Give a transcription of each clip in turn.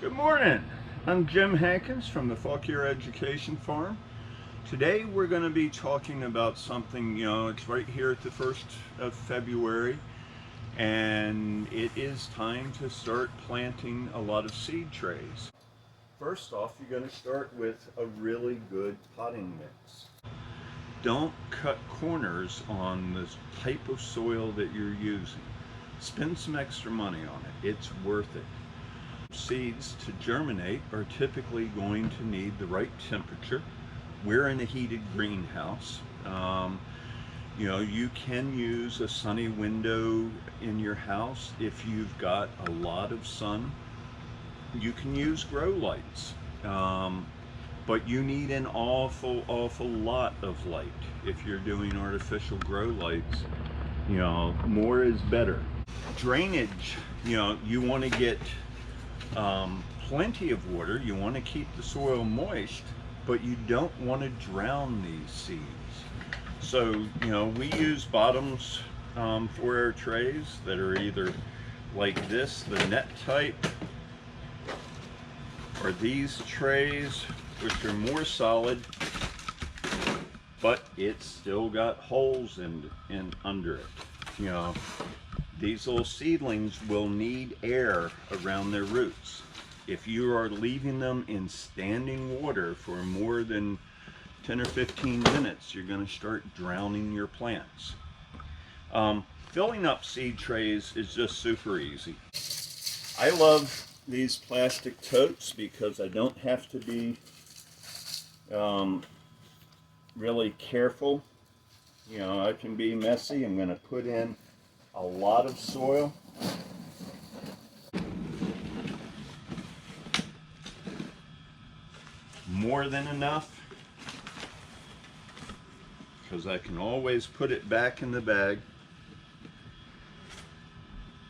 Good morning. I'm Jim Hankins from the Fauquier Education Farm. Today we're going to be talking about something, it's right here at the 1st of February, and it is time to start planting a lot of seed trays. First off, you're going to start with a really good potting mix. Don't cut corners on the type of soil that you're using. Spend some extra money on it. It's worth it. Seeds to germinate are typically going to need the right temperature. We're in a heated greenhouse. You can use a sunny window in your house if you've got a lot of sun. You can use grow lights, but you need an awful lot of light. If you're doing artificial grow lights, more is better. Drainage, you want to get plenty of water. You want to keep the soil moist, but you don't want to drown these seeds. So, we use bottoms for our trays that are either like this, the net type, or these trays, which are more solid, but it's still got holes in under it. These little seedlings will need air around their roots. If you are leaving them in standing water for more than 10 or 15 minutes, you're going to start drowning your plants. Filling up seed trays is just super easy. I love these plastic totes because I don't have to be really careful. I can be messy. I'm going to put in a lot of soil. More than enough, because I can always put it back in the bag.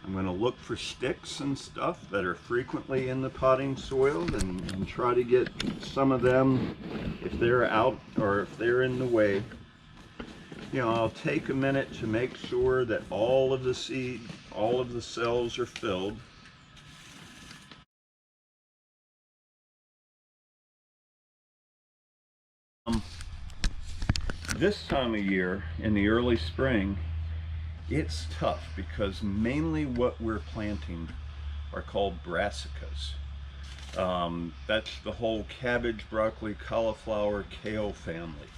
I'm going to look for sticks and stuff that are frequently in the potting soil and try to get some of them if they're out or if they're in the way. I'll take a minute to make sure that all of the cells are filled. This time of year, in the early spring, it's tough because mainly what we're planting are called brassicas. That's the whole cabbage, broccoli, cauliflower, kale family.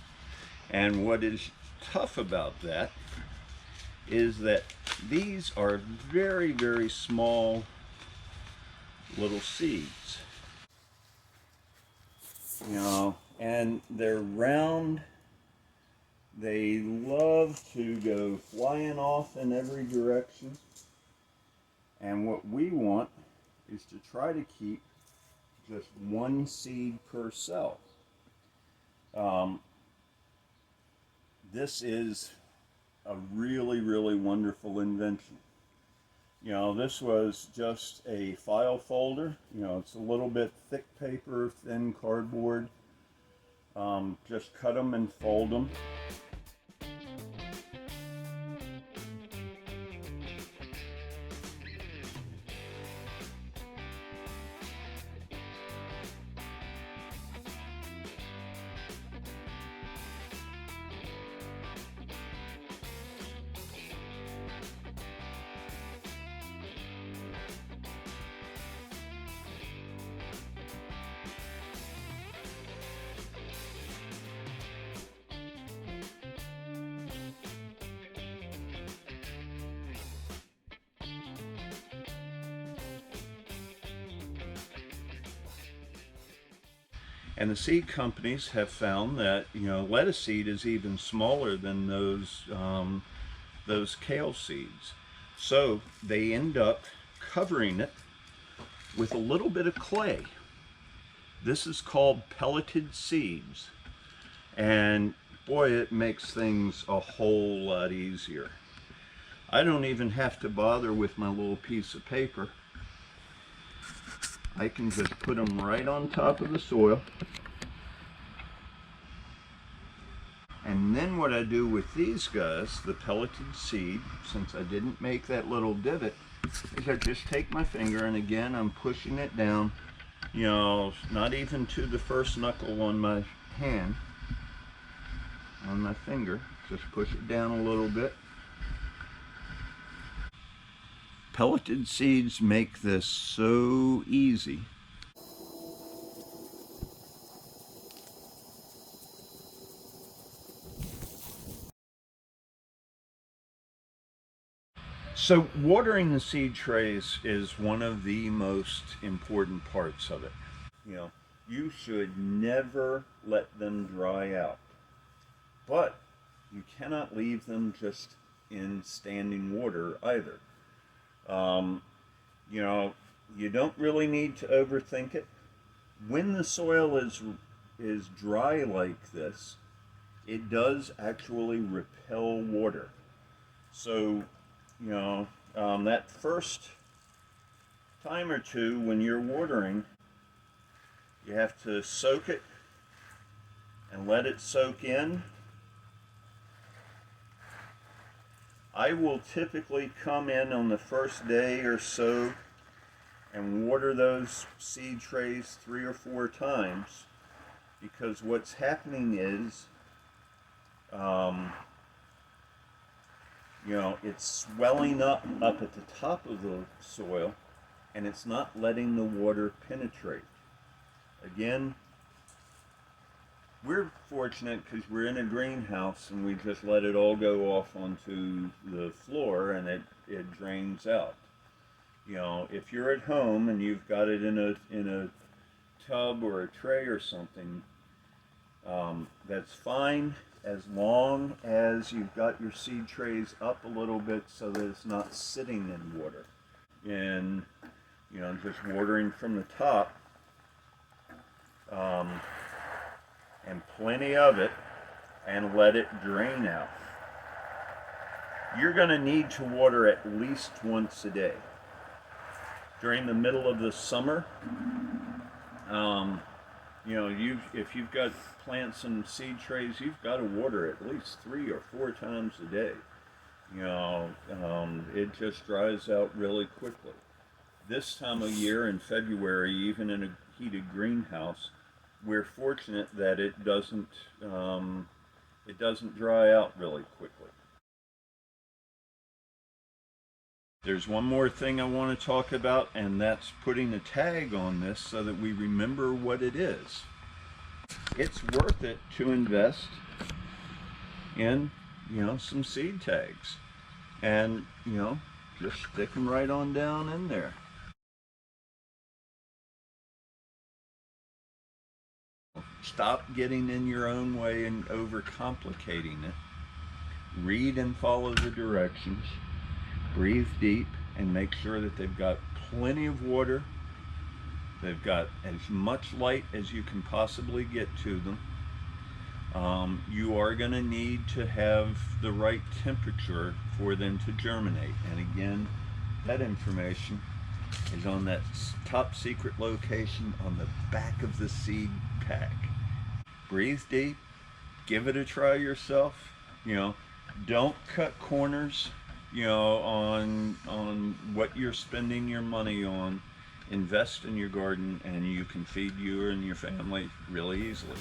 And what is tough about that is that these are very, very small little seeds. And they're round. They love to go flying off in every direction. And what we want is to try to keep just one seed per cell. This is a really, really wonderful invention. This was just a file folder. It's a little bit thick paper, thin cardboard. Just cut them and fold them. And the seed companies have found that lettuce seed is even smaller than those kale seeds. So they end up covering it with a little bit of clay. This is called pelleted seeds, and boy, it makes things a whole lot easier. I don't even have to bother with my little piece of paper. I can just put them right on top of the soil. And then what I do with these guys, the pelleted seed, since I didn't make that little divot, is I just take my finger and again I'm pushing it down not even to the first knuckle on my hand, on my finger. Just push it down a little bit. Pelleted seeds make this so easy. So watering the seed trays is one of the most important parts of it. You should never let them dry out, but you cannot leave them just in standing water either. You don't really need to overthink it. When the soil is dry like this, it does actually repel water. So that first time or two when you're watering, you have to soak it and let it soak in. I will typically come in on the first day or so and water those seed trays 3 or 4 times, because what's happening is it's swelling up at the top of the soil, and it's not letting the water penetrate. Again, we're fortunate because we're in a greenhouse and we just let it all go off onto the floor and it drains out. If you're at home and you've got it in a tub or a tray or something, that's fine, as long as you've got your seed trays up a little bit so that it's not sitting in water. And just watering from the top, and plenty of it, and let it drain out. You're going to need to water at least once a day. During the middle of the summer, if you've got plants and seed trays, you've got to water at least 3 or 4 times a day. It just dries out really quickly. This time of year in February, even in a heated greenhouse, we're fortunate that it doesn't dry out really quickly. There's one more thing I want to talk about, and that's putting a tag on this so that we remember what it is. It's worth it to invest in, some seed tags, and, just stick them right on down in there. Stop getting in your own way and overcomplicating it. Read and follow the directions. Breathe deep and make sure that they've got plenty of water. They've got as much light as you can possibly get to them. You are going to need to have the right temperature for them to germinate. And again, that information is on that top secret location on the back of the seed pack. Breathe deep, give it a try yourself. Don't cut corners, on what you're spending your money on. Invest in your garden and you can feed you and your family really easily.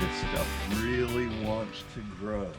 This stuff really wants to grow.